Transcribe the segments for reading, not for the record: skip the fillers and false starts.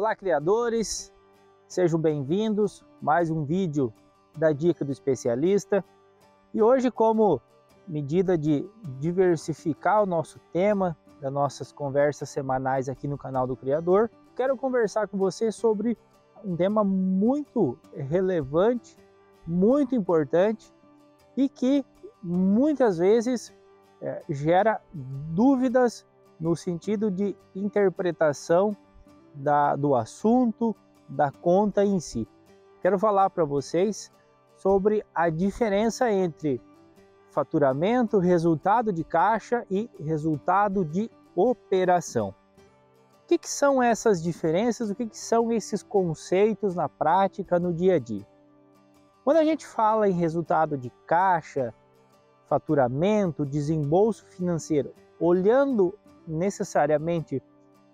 Olá, criadores, sejam bem-vindos a mais um vídeo da Dica do Especialista. E hoje, como medida de diversificar o nosso tema, das nossas conversas semanais aqui no canal do Criador, quero conversar com você sobre um tema muito relevante, muito importante e que muitas vezes gera dúvidas no sentido de interpretação do assunto, da conta em si. Quero falar para vocês sobre a diferença entre faturamento, resultado de caixa e resultado de operação. O que são essas diferenças? O que são esses conceitos na prática, no dia a dia? Quando a gente fala em resultado de caixa, faturamento, desembolso financeiro, olhando necessariamente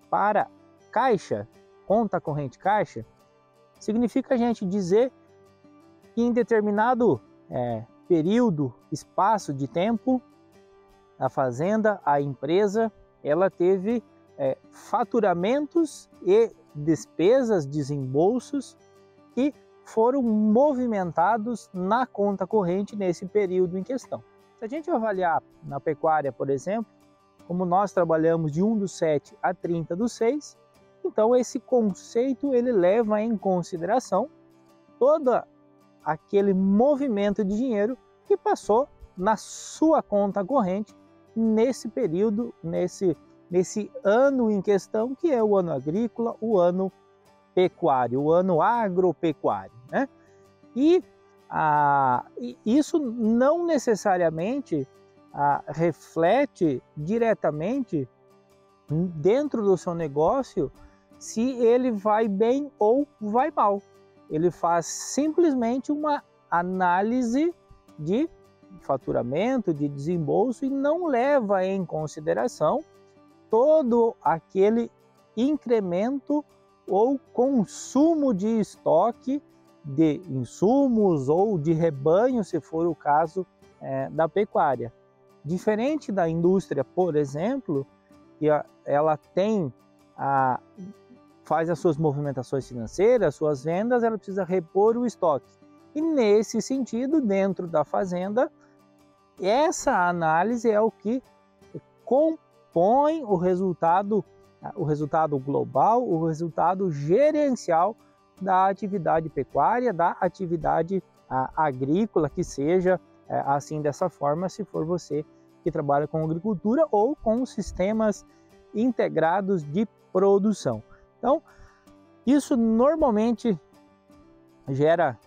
para caixa, conta corrente caixa, significa a gente dizer que em determinado período, espaço de tempo, a fazenda, a empresa, ela teve faturamentos e despesas, desembolsos que foram movimentados na conta corrente nesse período em questão. Se a gente avaliar na pecuária, por exemplo, como nós trabalhamos de 1/7 a 30/6, então esse conceito ele leva em consideração todo aquele movimento de dinheiro que passou na sua conta corrente nesse período, nesse ano em questão, que é o ano agrícola, o ano pecuário, o ano agropecuário, né? E isso não necessariamente reflete diretamente dentro do seu negócio se ele vai bem ou vai mal. Ele faz simplesmente uma análise de faturamento, de desembolso e não leva em consideração todo aquele incremento ou consumo de estoque de insumos ou de rebanho, se for o caso da pecuária. Diferente da indústria, por exemplo, que ela faz as suas movimentações financeiras, suas vendas, ela precisa repor o estoque. E nesse sentido, dentro da fazenda, essa análise é o que compõe o resultado global, o resultado gerencial da atividade pecuária, da atividade agrícola, que seja assim dessa forma, se for você que trabalha com agricultura ou com sistemas integrados de produção. Então, isso normalmente gera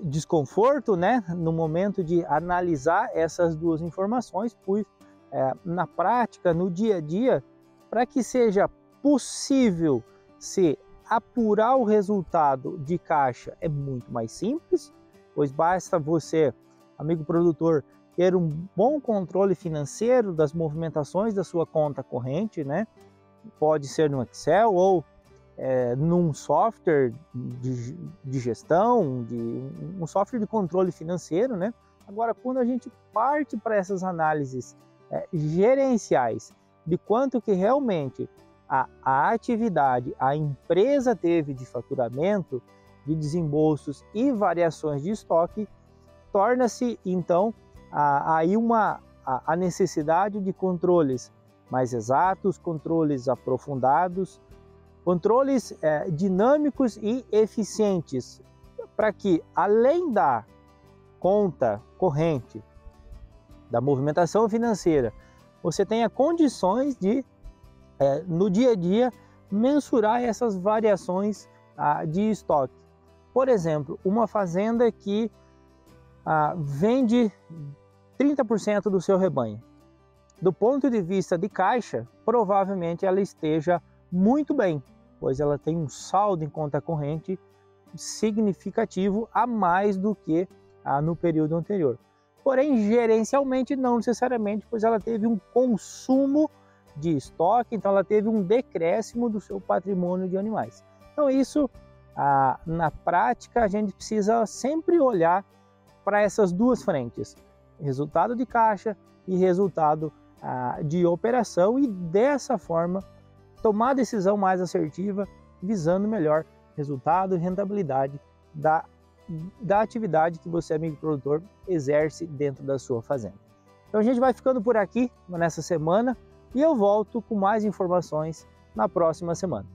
desconforto, né, no momento de analisar essas duas informações, pois na prática, no dia a dia, para que seja possível se apurar o resultado de caixa é muito mais simples, pois basta você, amigo produtor, ter um bom controle financeiro das movimentações da sua conta corrente, né? Pode ser no Excel ou num software de gestão, um software de controle financeiro, né? Agora, quando a gente parte para essas análises gerenciais de quanto que realmente a atividade, a empresa teve de faturamento, de desembolsos e variações de estoque, torna-se então aí a necessidade de controles mais exatos, controles aprofundados, controles dinâmicos e eficientes, para que, além da conta corrente, da movimentação financeira, você tenha condições de, no dia a dia, mensurar essas variações de estoque. Por exemplo, uma fazenda que vende 30% do seu rebanho. Do ponto de vista de caixa, provavelmente ela esteja muito bem, pois ela tem um saldo em conta corrente significativo a mais do que no período anterior. Porém, gerencialmente não necessariamente, pois ela teve um consumo de estoque, então ela teve um decréscimo do seu patrimônio de animais. Então isso, na prática, a gente precisa sempre olhar para essas duas frentes, resultado de caixa e resultado de operação, e dessa forma tomar a decisão mais assertiva visando melhor resultado e rentabilidade da atividade que você, amigo produtor, exerce dentro da sua fazenda. Então a gente vai ficando por aqui nessa semana e eu volto com mais informações na próxima semana.